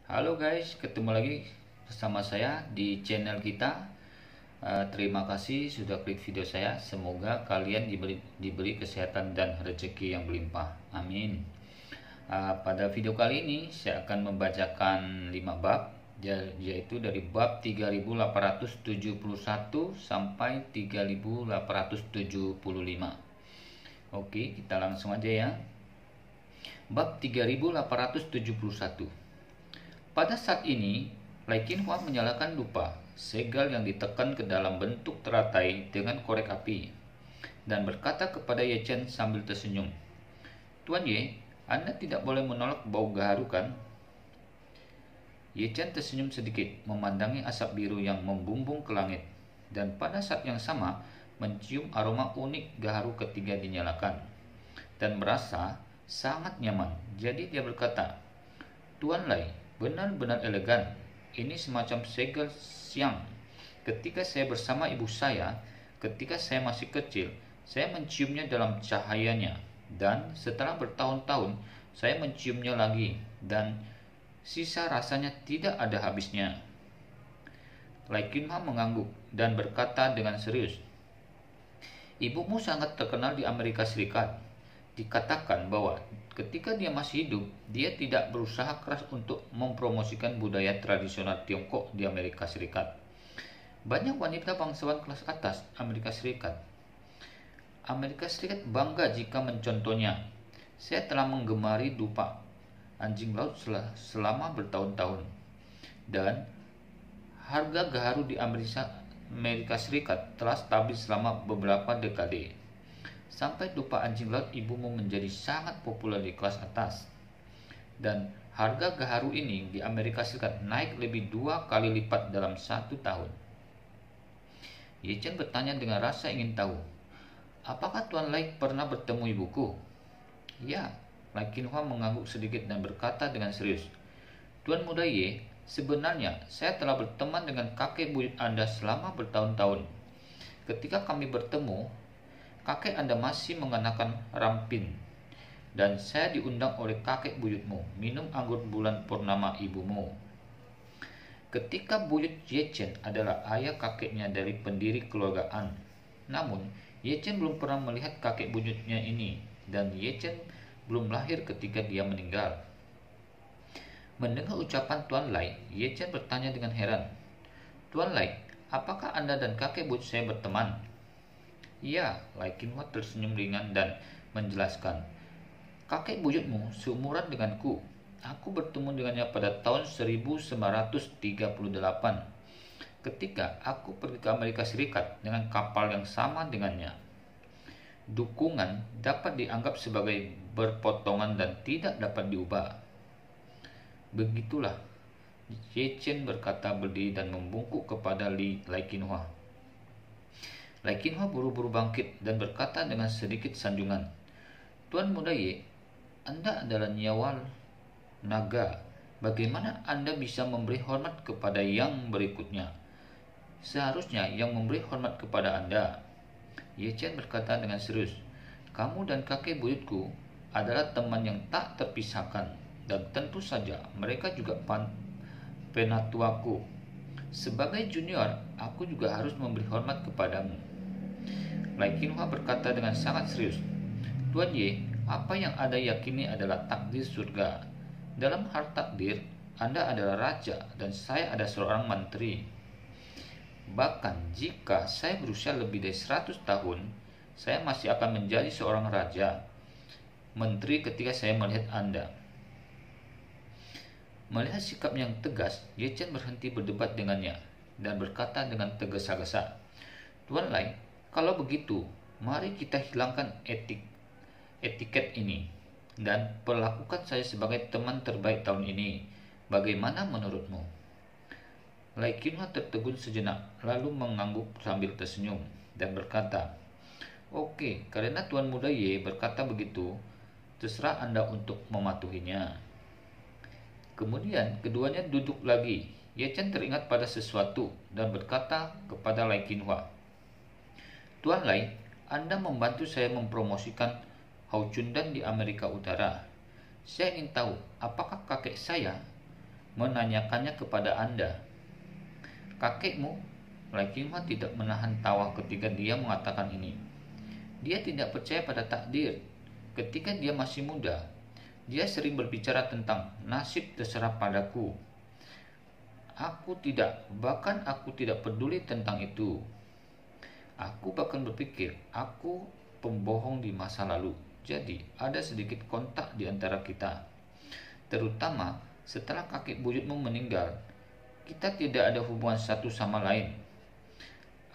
Halo guys, ketemu lagi bersama saya di channel kita. Terima kasih sudah klik video saya. Semoga kalian diberi kesehatan dan rezeki yang berlimpah. Amin. Pada video kali ini saya akan membacakan 5 bab, yaitu dari bab 3871 sampai 3875. Oke, kita langsung aja ya. Bab 3871. Pada saat ini, Lai Qinhua menyalakan dupa segel yang ditekan ke dalam bentuk teratai dengan korek api dan berkata kepada Ye Chen sambil tersenyum, "Tuan Ye, Anda tidak boleh menolak bau gaharu kan?" Ye Chen tersenyum sedikit, memandangi asap biru yang membumbung ke langit, dan pada saat yang sama mencium aroma unik gaharu ketika dinyalakan, dan merasa sangat nyaman. Jadi dia berkata, "Tuan Lai, benar-benar elegan. Ini semacam segel siang. Ketika saya bersama ibu saya, ketika saya masih kecil, saya menciumnya dalam cahayanya. Dan setelah bertahun-tahun, saya menciumnya lagi. Dan sisa rasanya tidak ada habisnya." Lai Qinhua mengangguk dan berkata dengan serius, "Ibumu sangat terkenal di Amerika Serikat. Dikatakan bahwa ketika dia masih hidup, dia tidak berusaha keras untuk mempromosikan budaya tradisional Tiongkok di Amerika Serikat. Banyak wanita bangsawan kelas atas Amerika Serikat bangga jika mencontohnya. Saya telah menggemari dupa anjing laut selama bertahun-tahun, dan harga gaharu di Amerika Serikat telah stabil selama beberapa dekade. Sampai dupa anjing laut ibumu menjadi sangat populer di kelas atas. Dan harga gaharu ini di Amerika Serikat naik lebih 2 kali lipat dalam 1 tahun." Ye Chen bertanya dengan rasa ingin tahu, "Apakah Tuan Lai pernah bertemu ibuku?" "Ya," Lai Qinhua mengangguk sedikit dan berkata dengan serius, "Tuan Muda Ye, sebenarnya saya telah berteman dengan kakek buyut Anda selama bertahun-tahun. Ketika kami bertemu, kakek Anda masih mengenakan rampin, dan saya diundang oleh kakek buyutmu minum anggur bulan purnama ibumu." Ketika buyut Ye Chen adalah ayah kakeknya dari pendiri keluarga An. Namun, Ye Chen belum pernah melihat kakek buyutnya ini, dan Ye Chen belum lahir ketika dia meninggal. Mendengar ucapan Tuan Lai, Ye Chen bertanya dengan heran, "Tuan Lai, apakah Anda dan kakek buyut saya berteman?" "Ya," Lai Qinhua tersenyum ringan dan menjelaskan, "Kakek buyutmu seumuran denganku. Aku bertemu dengannya pada tahun 1938 ketika aku pergi ke Amerika Serikat dengan kapal yang sama dengannya." Dukungan dapat dianggap sebagai berpotongan dan tidak dapat diubah. "Begitulah," Ye Chen berkata berdiri dan membungkuk kepada Lai Qinhua. Lai Qinhua buru-buru bangkit dan berkata dengan sedikit sanjungan, "Tuan Muda Ye, Anda adalah nyawa naga. Bagaimana Anda bisa memberi hormat kepada yang berikutnya? Seharusnya yang memberi hormat kepada Anda." Ye Chen berkata dengan serius, "Kamu dan kakek buyutku adalah teman yang tak terpisahkan, dan tentu saja mereka juga penatuaku. Sebagai junior, aku juga harus memberi hormat kepadamu." Lai Qinhua berkata dengan sangat serius, "Tuan Ye, apa yang Anda yakini adalah takdir surga. Dalam hal takdir, Anda adalah raja dan saya adalah seorang menteri. Bahkan jika saya berusia lebih dari 100 tahun, saya masih akan menjadi seorang raja, menteri ketika saya melihat Anda." Melihat sikap yang tegas, Ye Chen berhenti berdebat dengannya dan berkata dengan tergesa-gesa, "Tuan Lai, kalau begitu, mari kita hilangkan etiket ini dan perlakukan saya sebagai teman terbaik tahun ini. Bagaimana menurutmu?" Lai Qinhua tertegun sejenak, lalu mengangguk sambil tersenyum dan berkata, "Oke, karena Tuan Muda Ye berkata begitu, terserah Anda untuk mematuhinya." Kemudian keduanya duduk lagi. Ye Chen teringat pada sesuatu dan berkata kepada Lai Qinhua, "Tuan Lai, Anda membantu saya mempromosikan Hao Chundan di Amerika Utara. Saya ingin tahu, apakah kakek saya menanyakannya kepada Anda. Kakekmu, Laikinhua tidak menahan tawa ketika dia mengatakan ini. Dia tidak percaya pada takdir. Ketika dia masih muda, dia sering berbicara tentang nasib terserah padaku. Bahkan aku tidak peduli tentang itu. Aku bahkan berpikir aku pembohong di masa lalu. Jadi ada sedikit kontak di antara kita. Terutama setelah kakek buyutmu meninggal, kita tidak ada hubungan satu sama lain.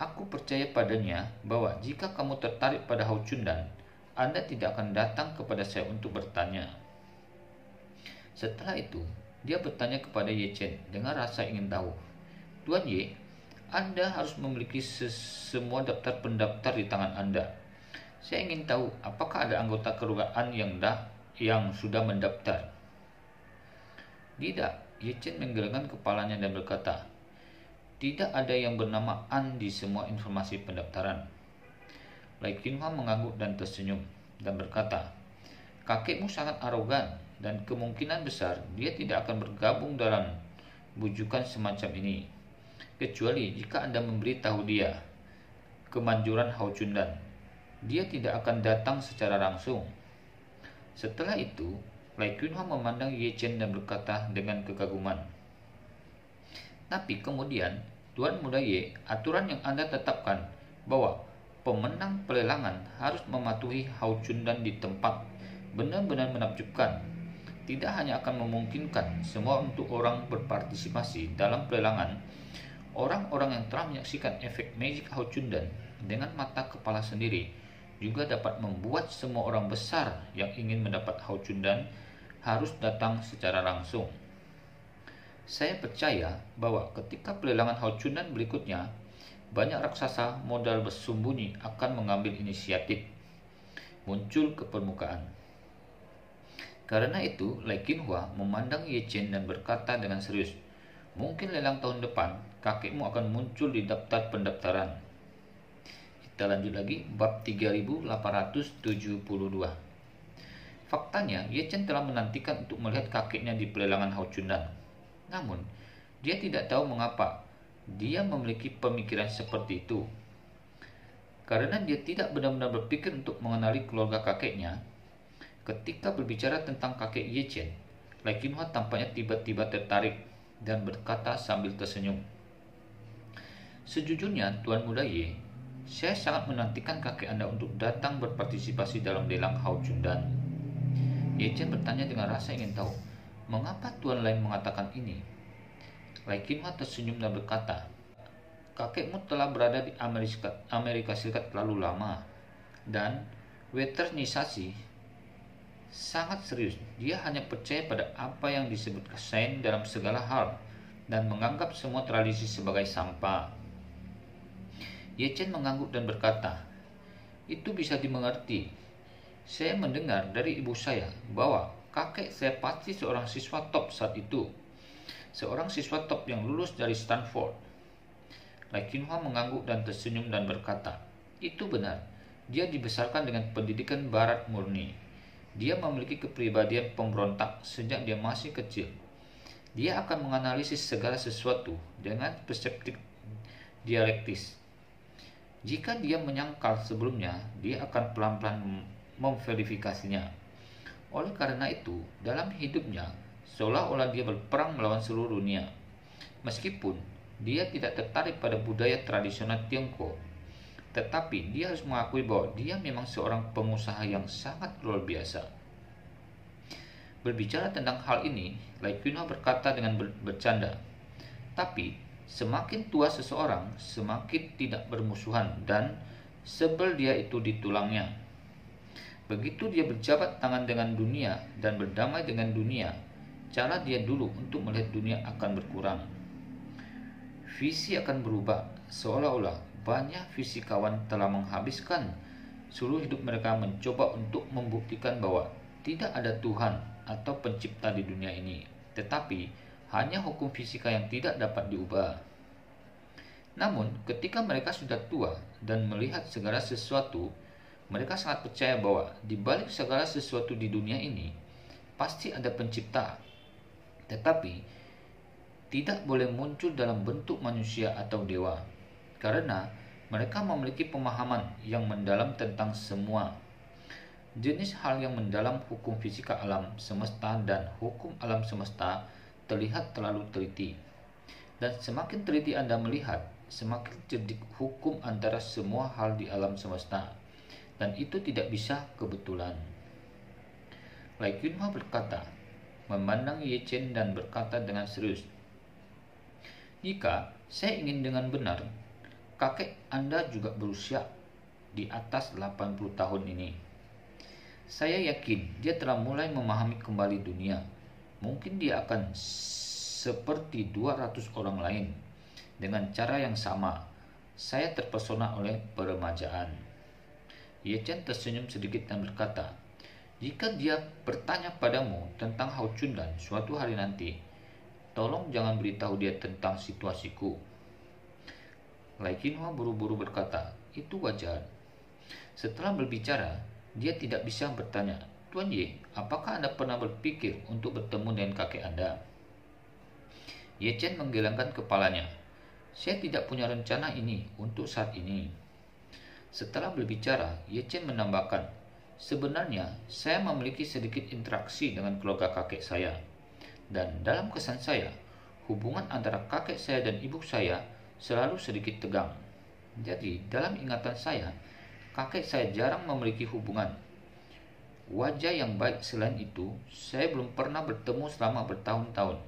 Aku percaya padanya bahwa jika kamu tertarik pada Hao Chundan, Anda tidak akan datang kepada saya untuk bertanya. Setelah itu, dia bertanya kepada Ye Chen dengan rasa ingin tahu. Tuan Ye, Anda harus memiliki semua daftar pendaftar di tangan Anda. Saya ingin tahu apakah ada anggota keluarga An yang sudah mendaftar. Tidak, Ye Chen menggelengkan kepalanya dan berkata, tidak ada yang bernama An di semua informasi pendaftaran. Laikinhua mengangguk dan tersenyum dan berkata, kakekmu sangat arogan dan kemungkinan besar dia tidak akan bergabung dalam bujukan semacam ini, kecuali jika Anda memberitahu dia kemanjuran Hao Chundan. Dia tidak akan datang secara langsung. Setelah itu, Laikinhua memandang Ye Chen dan berkata dengan kekaguman, tapi kemudian, Tuan Muda Ye, aturan yang Anda tetapkan bahwa pemenang pelelangan harus mematuhi Hao Chundan di tempat benar-benar menakjubkan. Tidak hanya akan memungkinkan semua untuk orang berpartisipasi dalam pelelangan, orang-orang yang telah menyaksikan efek magic Hao Chundan dengan mata kepala sendiri juga dapat membuat semua orang besar yang ingin mendapat Hao Chundan harus datang secara langsung. Saya percaya bahwa ketika pelelangan Hao Chundan berikutnya, banyak raksasa modal bersembunyi akan mengambil inisiatif muncul ke permukaan. Karena itu, Laikinhua memandang Ye Chen dan berkata dengan serius, mungkin lelang tahun depan, kakekmu akan muncul di daftar pendaftaran. Kita lanjut lagi, bab 3872. Faktanya, Ye Chen telah menantikan untuk melihat kakeknya di pelelangan Hao Chundan. Namun, dia tidak tahu mengapa dia memiliki pemikiran seperti itu. Karena dia tidak benar-benar berpikir untuk mengenali keluarga kakeknya. Ketika berbicara tentang kakek Ye Chen, Laikinhua tampaknya tiba-tiba tertarik dan berkata sambil tersenyum, sejujurnya, Tuan Muda Ye, saya sangat menantikan kakek Anda untuk datang berpartisipasi dalam lelang Hao Chundan. Ye Chen bertanya dengan rasa ingin tahu, mengapa Tuan lain mengatakan ini? Laikinhua tersenyum dan berkata, kakekmu telah berada di Amerika Serikat terlalu lama, dan westernisasi sangat serius. Dia hanya percaya pada apa yang disebut kesain dalam segala hal, dan menganggap semua tradisi sebagai sampah. Ye Chen mengangguk dan berkata, itu bisa dimengerti. Saya mendengar dari ibu saya bahwa kakek saya pasti seorang siswa top saat itu. Seorang siswa top yang lulus dari Stanford. Laikinhua mengangguk dan tersenyum dan berkata, itu benar. Dia dibesarkan dengan pendidikan barat murni. Dia memiliki kepribadian pemberontak sejak dia masih kecil. Dia akan menganalisis segala sesuatu dengan perspektif dialektis. Jika dia menyangkal sebelumnya, dia akan pelan-pelan memverifikasinya. Oleh karena itu, dalam hidupnya, seolah-olah dia berperang melawan seluruh dunia. Meskipun dia tidak tertarik pada budaya tradisional Tiongkok, tetapi dia harus mengakui bahwa dia memang seorang pengusaha yang sangat luar biasa. Berbicara tentang hal ini, Laikinhua berkata dengan bercanda, tapi semakin tua seseorang, semakin tidak bermusuhan dan sebel dia itu di tulangnya. Begitu dia berjabat tangan dengan dunia dan berdamai dengan dunia, cara dia dulu untuk melihat dunia akan berkurang. Visi akan berubah, seolah-olah banyak fisikawan telah menghabiskan seluruh hidup mereka mencoba untuk membuktikan bahwa tidak ada Tuhan atau pencipta di dunia ini, tetapi hanya hukum fisika yang tidak dapat diubah. Namun, ketika mereka sudah tua dan melihat segala sesuatu, mereka sangat percaya bahwa di balik segala sesuatu di dunia ini pasti ada pencipta. Tetapi tidak boleh muncul dalam bentuk manusia atau dewa, karena mereka memiliki pemahaman yang mendalam tentang semua jenis hal yang mendalam. Hukum fisika alam semesta dan hukum alam semesta terlihat terlalu teliti, dan semakin teliti Anda melihat, semakin cerdik hukum antara semua hal di alam semesta, dan itu tidak bisa kebetulan. Lai Qinghua berkata, memandang Ye Chen dan berkata dengan serius, "Jika saya ingin dengan benar, kakek Anda juga berusia di atas 80 tahun ini. Saya yakin dia telah mulai memahami kembali dunia. Mungkin dia akan seperti 200 orang lain dengan cara yang sama. Saya terpesona oleh peremajaan." Ye Chen tersenyum sedikit dan berkata, "Jika dia bertanya padamu tentang Hao Chundan suatu hari nanti, tolong jangan beritahu dia tentang situasiku." Lai Qinghua buru-buru berkata, "Itu wajar." Setelah berbicara, dia tidak bisa bertanya, "Tuan Ye, apakah Anda pernah berpikir untuk bertemu dengan kakek Anda?" Ye Chen menggelengkan kepalanya. "Saya tidak punya rencana ini untuk saat ini." Setelah berbicara, Ye Chen menambahkan, "Sebenarnya saya memiliki sedikit interaksi dengan keluarga kakek saya, dan dalam kesan saya, hubungan antara kakek saya dan ibu saya selalu sedikit tegang. Jadi, dalam ingatan saya, kakek saya jarang memiliki hubungan wajah yang baik. Selain itu, saya belum pernah bertemu selama bertahun-tahun,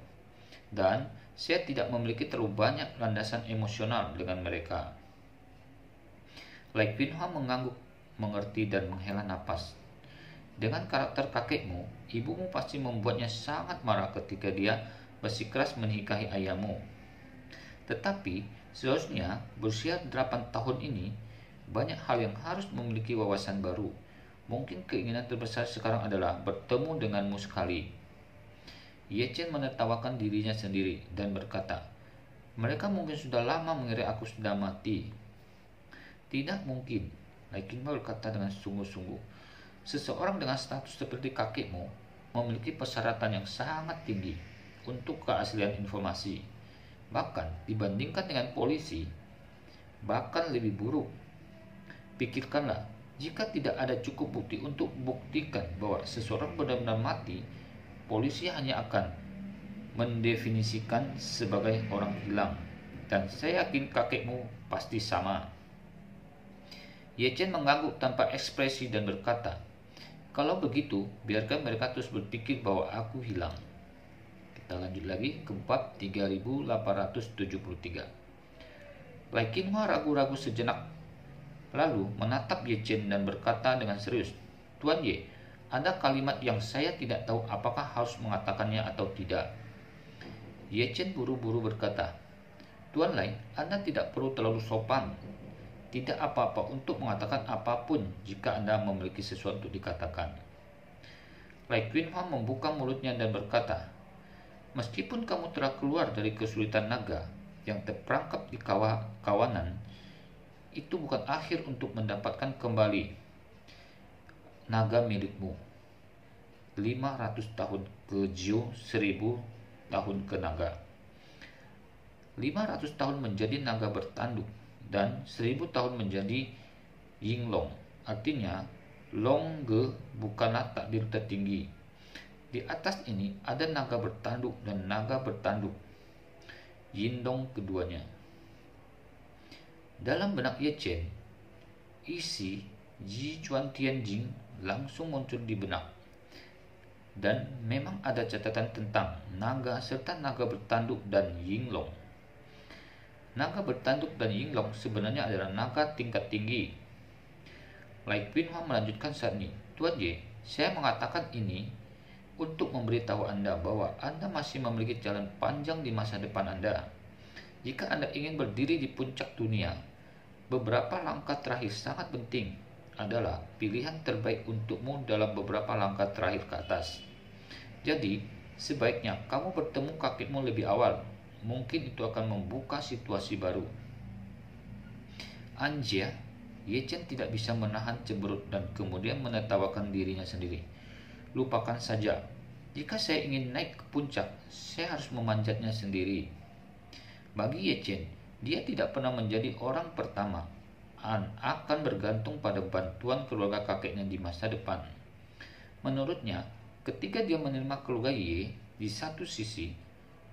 dan saya tidak memiliki terlalu banyak landasan emosional dengan mereka." Lai Qinghua mengangguk mengerti dan menghela napas. "Dengan karakter kakekmu, ibumu pasti membuatnya sangat marah ketika dia bersikeras menikahi ayahmu. Tetapi seharusnya berusia 8 tahun ini, banyak hal yang harus memiliki wawasan baru. Mungkin keinginan terbesar sekarang adalah bertemu denganmu sekali." Ye Chen menertawakan dirinya sendiri dan berkata, "Mereka mungkin sudah lama mengira aku sudah mati." "Tidak mungkin," Lai Qinghua berkata dengan sungguh-sungguh. "Seseorang dengan status seperti kakekmu memiliki persyaratan yang sangat tinggi untuk keaslian informasi. Bahkan dibandingkan dengan polisi, bahkan lebih buruk. Pikirkanlah, jika tidak ada cukup bukti untuk buktikan bahwa seseorang benar-benar mati, polisi hanya akan mendefinisikan sebagai orang hilang. Dan saya yakin kakekmu pasti sama." Ye Chen mengangguk tanpa ekspresi dan berkata, "Kalau begitu, biarkan mereka terus berpikir bahwa aku hilang." Kita lanjut lagi ke bab 3873. Lai Qinghua ragu-ragu sejenak, lalu menatap Ye Chen dan berkata dengan serius, "Tuan Ye, ada kalimat yang saya tidak tahu apakah harus mengatakannya atau tidak." Ye Chen buru-buru berkata, "Tuan Lai, Anda tidak perlu terlalu sopan. Tidak apa-apa untuk mengatakan apapun jika Anda memiliki sesuatu untuk dikatakan." Lai Qinghua membuka mulutnya dan berkata, "Meskipun kamu telah keluar dari kesulitan naga yang terperangkap di kawanan, itu bukan akhir untuk mendapatkan kembali naga milikmu. 500 tahun ke Jiu, 1000 tahun ke naga. 500 tahun menjadi naga bertanduk, dan 1000 tahun menjadi Yinglong. Artinya, Long Ge bukanlah takdir tertinggi. Di atas ini ada naga bertanduk dan naga bertanduk, Yindong keduanya." Dalam benak Ye Chen, isi Ji Chuan Tianjing langsung muncul di benak. Dan memang ada catatan tentang naga serta naga bertanduk dan Yinglong. Naga bertanduk dan Yinglong sebenarnya adalah naga tingkat tinggi. Lai Qinghua melanjutkan saat ini, "Tuan Ye, saya mengatakan ini untuk memberitahu Anda bahwa Anda masih memiliki jalan panjang di masa depan Anda. Jika Anda ingin berdiri di puncak dunia, beberapa langkah terakhir sangat penting adalah pilihan terbaik untukmu dalam beberapa langkah terakhir ke atas. Jadi, sebaiknya kamu bertemu kakekmu lebih awal. Mungkin itu akan membuka situasi baru." "Anjia," Ye Chen tidak bisa menahan cemberut dan kemudian menertawakan dirinya sendiri. "Lupakan saja. Jika saya ingin naik ke puncak, saya harus memanjatnya sendiri. Bagi Ye Chen, dia tidak pernah menjadi orang pertama, akan bergantung pada bantuan keluarga kakeknya di masa depan. Menurutnya, ketika dia menerima keluarga Ye, di satu sisi,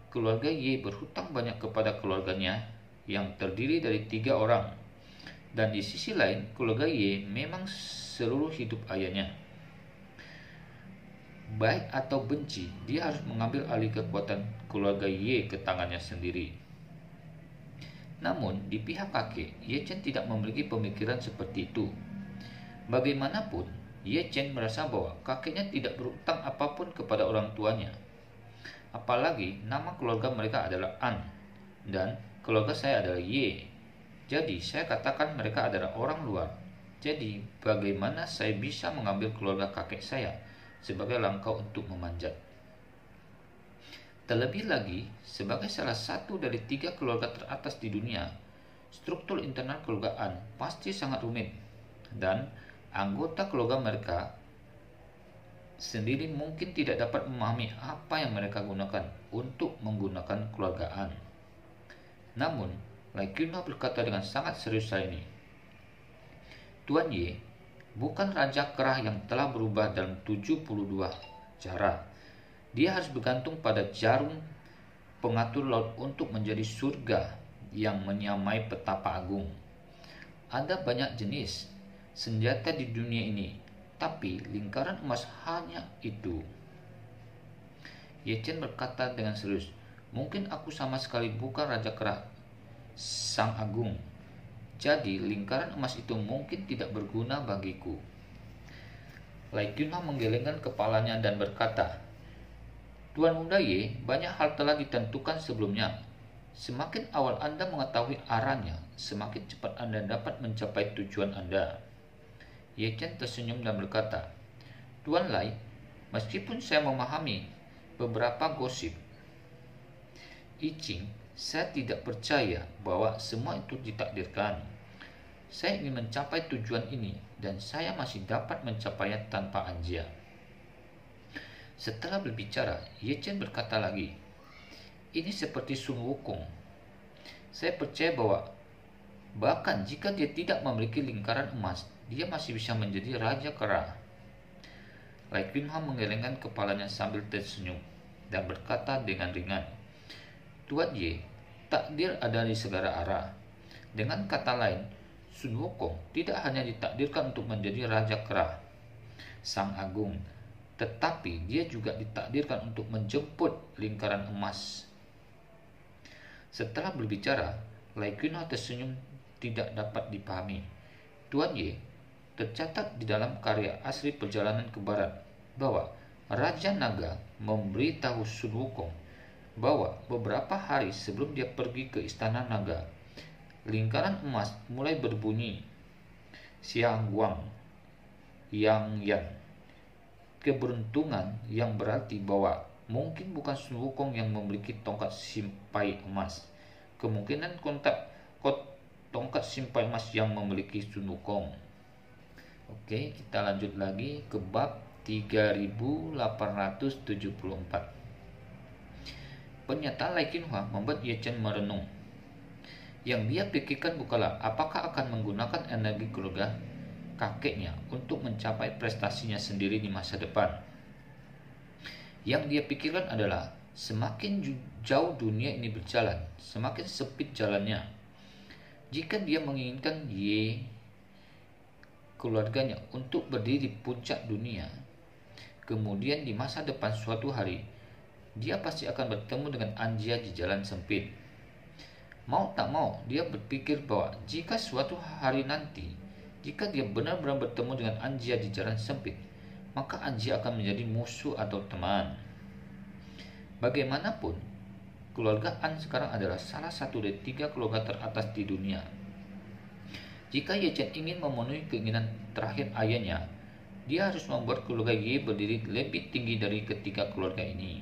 keluarga Ye berhutang banyak kepada keluarganya yang terdiri dari 3 orang. Dan di sisi lain, keluarga Ye memang seluruh hidup ayahnya. Baik atau benci, dia harus mengambil alih kekuatan keluarga Ye ke tangannya sendiri. Namun, di pihak kakek, Ye Chen tidak memiliki pemikiran seperti itu. Bagaimanapun, Ye Chen merasa bahwa kakeknya tidak berutang apapun kepada orang tuanya. Apalagi nama keluarga mereka adalah An, dan keluarga saya adalah Ye. Jadi saya katakan mereka adalah orang luar. Jadi bagaimana saya bisa mengambil keluarga kakek saya sebagai langkah untuk memanjat? Terlebih lagi, sebagai salah satu dari 3 keluarga teratas di dunia, struktur internal keluarga An pasti sangat rumit, dan anggota keluarga mereka sendiri mungkin tidak dapat memahami apa yang mereka gunakan untuk menggunakan keluargaan. Namun, Lai Qinghua berkata dengan sangat serius hal ini. Tuan Ye bukan raja kerah yang telah berubah dalam 72 cara. Dia harus bergantung pada jarum pengatur laut untuk menjadi surga yang menyamai petapa agung. Ada banyak jenis senjata di dunia ini, tapi lingkaran emas hanya itu. Ye Chen berkata dengan serius, mungkin aku sama sekali bukan raja kerah sang agung. Jadi lingkaran emas itu mungkin tidak berguna bagiku. Lai Qinghua menggelengkan kepalanya dan berkata, Tuan Muda Ye, banyak hal telah ditentukan sebelumnya. Semakin awal Anda mengetahui arahnya, semakin cepat Anda dapat mencapai tujuan Anda. Ye Chen tersenyum dan berkata, Tuan Lai, meskipun saya memahami beberapa gosip I Ching, saya tidak percaya bahwa semua itu ditakdirkan. Saya ingin mencapai tujuan ini dan saya masih dapat mencapainya tanpa Anjia. Setelah berbicara, Ye Chen berkata lagi, ini seperti Sun Wukong. Saya percaya bahwa bahkan jika dia tidak memiliki lingkaran emas, dia masih bisa menjadi raja kera. Lai Qinghua menggelengkan kepalanya sambil tersenyum dan berkata dengan ringan, Tuan Ye, takdir ada di segala arah. Dengan kata lain, Sun Wukong tidak hanya ditakdirkan untuk menjadi raja kera, sang agung, tetapi dia juga ditakdirkan untuk menjemput lingkaran emas. Setelah berbicara, Lai Qinghua tersenyum tidak dapat dipahami. Tuan Ye, tercatat di dalam karya asli Perjalanan ke Barat bahwa Raja Naga memberitahu Sun Wukong bahwa beberapa hari sebelum dia pergi ke Istana Naga, lingkaran emas mulai berbunyi Xiang Wang Yang Yan. Keberuntungan yang berarti bahwa mungkin bukan Sun Wukong yang memiliki tongkat simpai emas. Kemungkinan tongkat simpai emas yang memiliki Sun Wukong. Oke, kita lanjut lagi ke bab 3874. Pernyataan Lai Qinghua membuat Ye Chen merenung. Yang dia pikirkan bukanlah apakah akan menggunakan energi keluarga kakeknya untuk mencapai prestasinya sendiri di masa depan. Yang dia pikirkan adalah semakin jauh dunia ini berjalan, semakin sempit jalannya. Jika dia menginginkan keluarganya untuk berdiri di puncak dunia, kemudian di masa depan suatu hari dia pasti akan bertemu dengan Anjia di jalan sempit. Mau tak mau, dia berpikir bahwa jika suatu hari nanti, jika dia benar-benar bertemu dengan Anjia di jalan sempit, maka Anjia akan menjadi musuh atau teman. Bagaimanapun, keluarga An sekarang adalah salah satu dari 3 keluarga teratas di dunia. Jika Ye Chen ingin memenuhi keinginan terakhir ayahnya, dia harus membuat keluarga Ye berdiri lebih tinggi dari ketiga keluarga ini.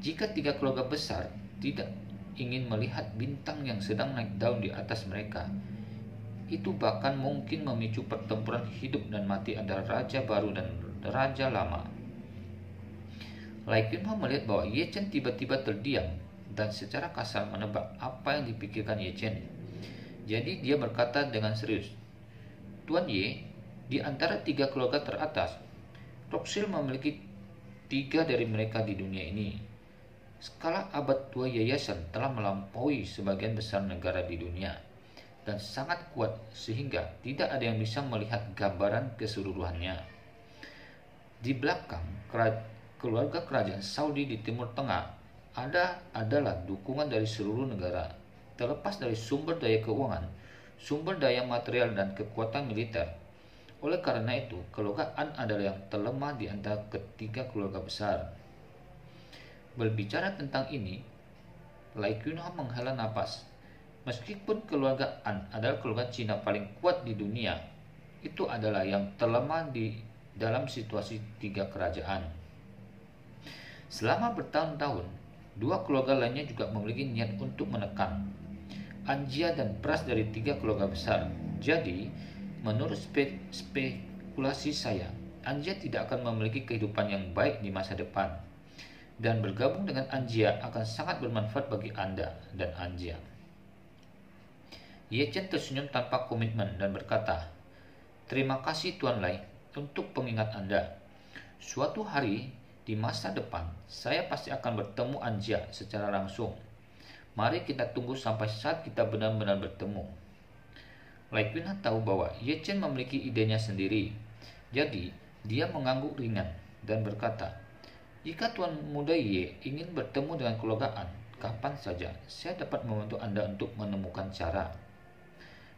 Jika 3 keluarga besar tidak ingin melihat bintang yang sedang naik daun di atas mereka, itu bahkan mungkin memicu pertempuran hidup dan mati antara raja baru dan raja lama. Lai Qinghua melihat bahwa Ye Chen tiba-tiba terdiam dan secara kasar menebak apa yang dipikirkan Ye Chen. Jadi dia berkata dengan serius, "Tuan Ye, di antara 3 keluarga teratas, Rothschild memiliki 3 dari mereka di dunia ini. Skala abad tua yayasan telah melampaui sebagian besar negara di dunia dan sangat kuat sehingga tidak ada yang bisa melihat gambaran keseluruhannya. Di belakang keluarga kerajaan Saudi di Timur Tengah adalah dukungan dari seluruh negara, terlepas dari sumber daya keuangan, sumber daya material dan kekuatan militer. Oleh karena itu, keluarga An adalah yang terlemah di antara ketiga keluarga besar." Berbicara tentang ini, Lai Qinghua menghela napas. Meskipun keluarga An adalah keluarga Cina paling kuat di dunia, itu adalah yang terlemah di dalam situasi 3 kerajaan. Selama bertahun-tahun, 2 keluarga lainnya juga memiliki niat untuk menekan Anjia dan Pras dari 3 keluarga besar. Jadi, menurut spekulasi saya, Anjia tidak akan memiliki kehidupan yang baik di masa depan. Dan bergabung dengan Anjia akan sangat bermanfaat bagi Anda dan Anjia. Ye Chen tersenyum tanpa komitmen dan berkata, "Terima kasih Tuan Lai untuk pengingat Anda. Suatu hari di masa depan, saya pasti akan bertemu Anjia secara langsung. Mari kita tunggu sampai saat kita benar-benar bertemu." Lai Qinghua tahu bahwa Ye Chen memiliki idenya sendiri. Jadi, dia mengangguk ringan dan berkata, "Jika Tuan Muda Ye ingin bertemu dengan keluarga An, kapan saja saya dapat membantu Anda untuk menemukan cara."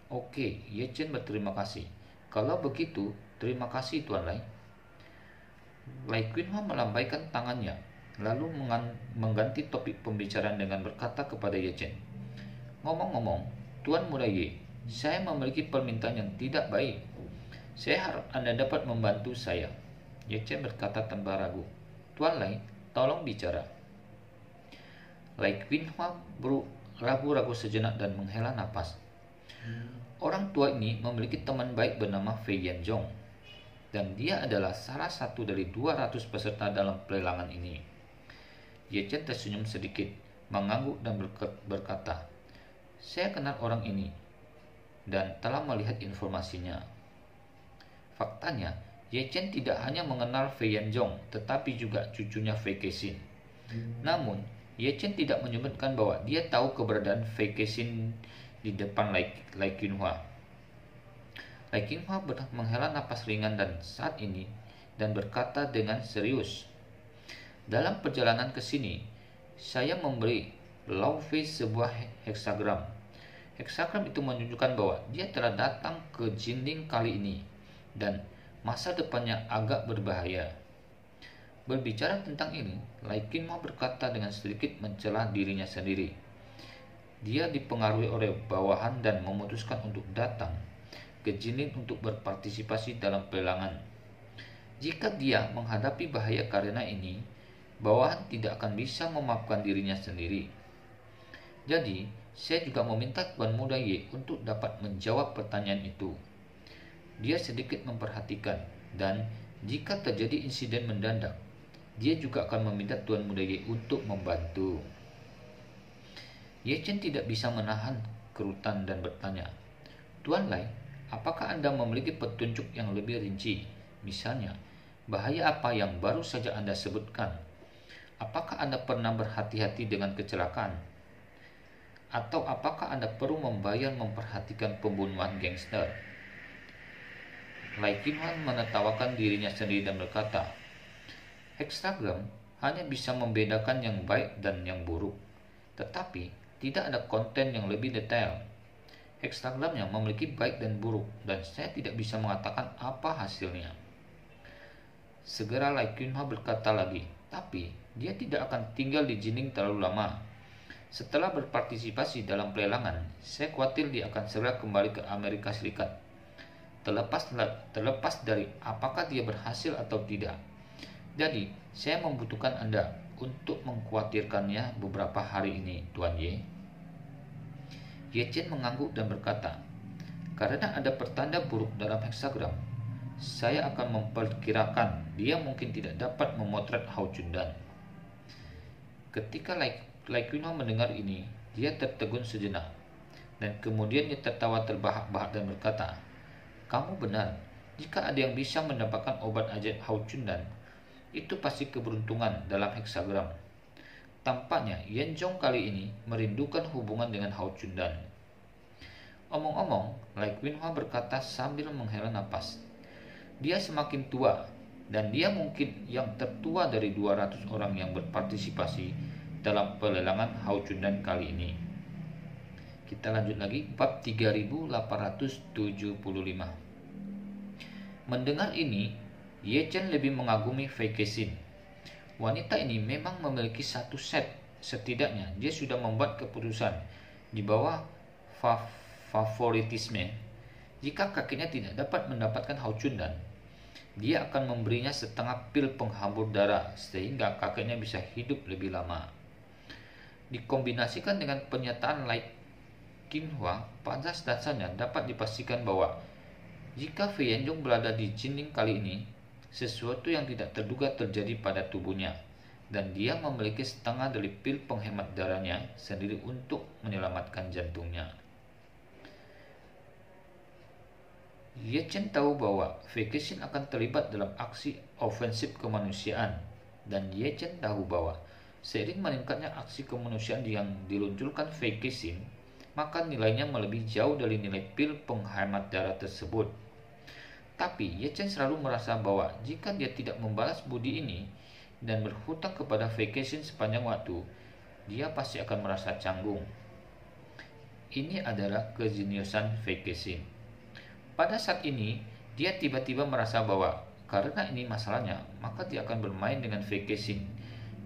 "Oke," Ye Chen berterima kasih. "Kalau begitu, terima kasih Tuan Lai." Lai Qinghua melambaikan tangannya, lalu mengganti topik pembicaraan dengan berkata kepada Ye Chen, "Ngomong-ngomong, Tuan Muda Ye, saya memiliki permintaan yang tidak baik. Saya harap Anda dapat membantu saya." Ye Chen berkata tanpa ragu, "Tuan Lai, tolong bicara." Lai Qinghua ragu-ragu sejenak dan menghela napas. Orang tua ini memiliki teman baik bernama Fei Yanzhong, dan dia adalah salah satu dari 200 peserta dalam pelelangan ini. Ye Chen tersenyum sedikit, mengangguk dan berkata, "Saya kenal orang ini dan telah melihat informasinya." Faktanya, Ye Chen tidak hanya mengenal Fei Yanzhong, tetapi juga cucunya Fei Kexin. Namun, Ye Chen tidak menyebutkan bahwa dia tahu keberadaan Fei Kexin di depan Lai Qinghua. Lai Qinghua menghela napas ringan dan berkata dengan serius, "Dalam perjalanan ke sini, saya memberi Lao Fei sebuah heksagram. Heksagram itu menunjukkan bahwa dia telah datang ke Jinling kali ini dan masa depannya agak berbahaya." Berbicara tentang ini, Lai Qinghua berkata dengan sedikit mencela dirinya sendiri. Dia dipengaruhi oleh bawahan dan memutuskan untuk datang ke Jinling untuk berpartisipasi dalam pelelangan. Jika dia menghadapi bahaya karena ini, bawahan tidak akan bisa memaafkan dirinya sendiri. Jadi, saya juga meminta Tuan Muda Ye untuk dapat menjawab pertanyaan itu. Dia sedikit memperhatikan, dan jika terjadi insiden mendadak, dia juga akan meminta Tuan Muda Ye untuk membantu. Ye Chen tidak bisa menahan kerutan dan bertanya, "Tuan Lai, apakah Anda memiliki petunjuk yang lebih rinci? Misalnya, bahaya apa yang baru saja Anda sebutkan? Apakah Anda pernah berhati-hati dengan kecelakaan? Atau apakah Anda perlu memperhatikan pembunuhan gangster?" Lai Qinghua menertawakan dirinya sendiri dan berkata, "Heksagram hanya bisa membedakan yang baik dan yang buruk, tetapi tidak ada konten yang lebih detail. Heksagram yang memiliki baik dan buruk, dan saya tidak bisa mengatakan apa hasilnya." Segera Lai Qinghua berkata lagi, "Tapi dia tidak akan tinggal di Jinling terlalu lama. Setelah berpartisipasi dalam pelelangan, saya khawatir dia akan segera kembali ke Amerika Serikat. Terlepas dari apakah dia berhasil atau tidak. Jadi, saya membutuhkan Anda untuk mengkhawatirkannya beberapa hari ini, Tuan Ye." Ye Chen mengangguk dan berkata, "Karena ada pertanda buruk dalam heksagram, saya akan memperkirakan dia mungkin tidak dapat memotret Hao Jundan." Ketika Lai Qinghua mendengar ini, dia tertegun sejenak, dan kemudian dia tertawa terbahak-bahak dan berkata, "Kamu benar, jika ada yang bisa mendapatkan obat ajaib Hao Chundan, itu pasti keberuntungan dalam heksagram. Tampaknya Yan Zhong kali ini merindukan hubungan dengan Hao Chundan." Omong-omong, Lai Qinghua berkata sambil menghela napas, "Dia semakin tua, dan dia mungkin yang tertua dari 200 orang yang berpartisipasi dalam pelelangan Hao Chundan kali ini." Kita lanjut lagi, bab 3875. Mendengar ini, Ye Chen lebih mengagumi Fei Kexin. Wanita ini memang memiliki satu set, setidaknya dia sudah membuat keputusan di bawah favoritisme. Jika kakeknya tidak dapat mendapatkan Hao Chundan, dia akan memberinya setengah pil penghambur darah sehingga kakeknya bisa hidup lebih lama. Dikombinasikan dengan pernyataan Lai Qinghua, pada dasarnya dapat dipastikan bahwa jika Fei Yanzhong berada di Jinding kali ini, sesuatu yang tidak terduga terjadi pada tubuhnya, dan dia memiliki setengah dari pil penghemat darahnya sendiri untuk menyelamatkan jantungnya. Ye Chen tahu bahwa Fei Kexin akan terlibat dalam aksi ofensif kemanusiaan, dan Ye Chen tahu bahwa seiring meningkatnya aksi kemanusiaan yang diluncurkan Fei Kexin, maka nilainya melebihi jauh dari nilai pil penghemat darah tersebut. Tapi Ye Chen selalu merasa bahwa jika dia tidak membalas budi ini dan berhutang kepada Fei Kexin sepanjang waktu, dia pasti akan merasa canggung. Ini adalah kejeniusan Fei Kexin. Pada saat ini, dia tiba-tiba merasa bahwa karena ini masalahnya, maka dia akan bermain dengan Fei Kexin,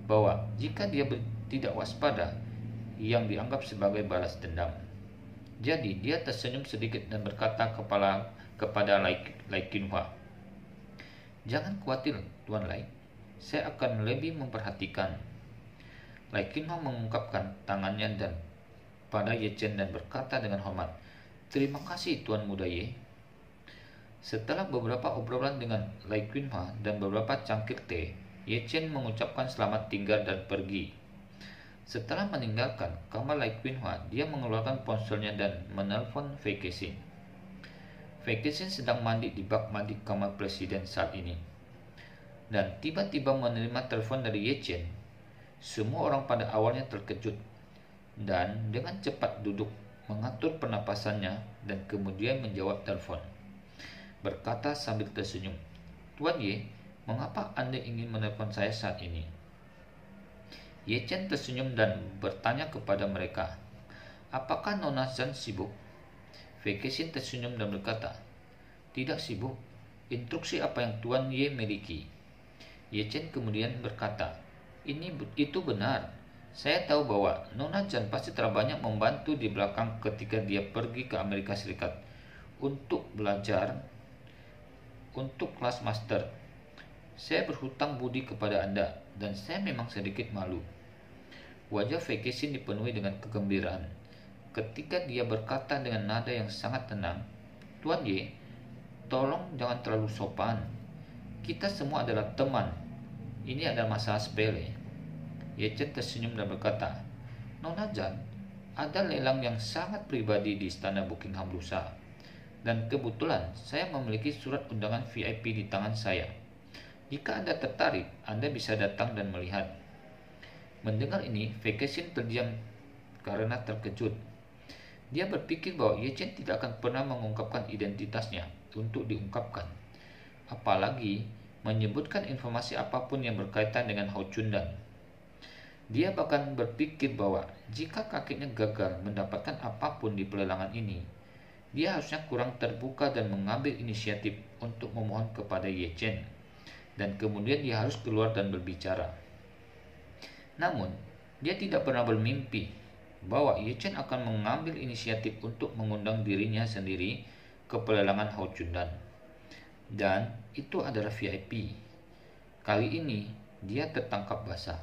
bahwa jika dia tidak waspada, yang dianggap sebagai balas dendam. Jadi dia tersenyum sedikit dan berkata kepada Lai Qinghua, "Jangan khawatir, Tuan Lai, saya akan lebih memperhatikan." Lai Qinghua mengungkapkan tangannya dan pada Ye Chen dan berkata dengan hormat, "Terima kasih Tuan Muda Ye." Setelah beberapa obrolan dengan Lai Qinghua dan beberapa cangkir teh, Ye Chen mengucapkan selamat tinggal dan pergi. Setelah meninggalkan kamar Lai Qinghua, dia mengeluarkan ponselnya dan menelpon Fei Kexin. Fei Kexin sedang mandi di bak mandi kamar presiden saat ini, dan tiba-tiba menerima telepon dari Ye Chen. Semua orang pada awalnya terkejut, dan dengan cepat duduk, mengatur pernapasannya, dan kemudian menjawab telepon. Berkata sambil tersenyum, "Tuan Ye, mengapa Anda ingin menelpon saya saat ini?" Ye Chen tersenyum dan bertanya kepada mereka, "Apakah Nona Zhan sibuk?" Fei Kexin tersenyum dan berkata, "Tidak sibuk. Instruksi apa yang Tuan Ye miliki?" Ye Chen kemudian berkata, Itu benar. Saya tahu bahwa Nona Zhan pasti terbanyak membantu di belakang ketika dia pergi ke Amerika Serikat untuk belajar untuk kelas master. Saya berhutang budi kepada Anda, dan saya memang sedikit malu." Wajah Fei Kexin dipenuhi dengan kegembiraan ketika dia berkata dengan nada yang sangat tenang, "Tuan Ye, tolong jangan terlalu sopan. Kita semua adalah teman. Ini adalah masalah sepele." Ye Chen tersenyum dan berkata, "Nona Zhan, ada lelang yang sangat pribadi di istana Buckingham lusa, dan kebetulan saya memiliki surat undangan VIP di tangan saya. Jika Anda tertarik, Anda bisa datang dan melihat." Mendengar ini, Fei Kexin terdiam karena terkejut. Dia berpikir bahwa Ye Chen tidak akan pernah mengungkapkan identitasnya untuk diungkapkan, apalagi menyebutkan informasi apapun yang berkaitan dengan Hao Chundan. Dia bahkan berpikir bahwa jika kakeknya gagal mendapatkan apapun di pelelangan ini, dia harusnya kurang terbuka dan mengambil inisiatif untuk memohon kepada Ye Chen, dan kemudian dia harus keluar dan berbicara. Namun, dia tidak pernah bermimpi bahwa Ye Chen akan mengambil inisiatif untuk mengundang dirinya sendiri ke pelelangan Hao Chundan. Dan itu adalah VIP. Kali ini dia tertangkap basah.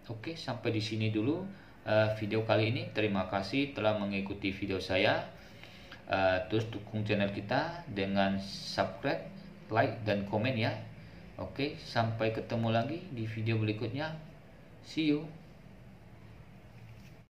Oke, sampai di sini dulu video kali ini. Terima kasih telah mengikuti video saya. Terus dukung channel kita dengan subscribe, like, dan komen ya. Oke, sampai ketemu lagi di video berikutnya. See you.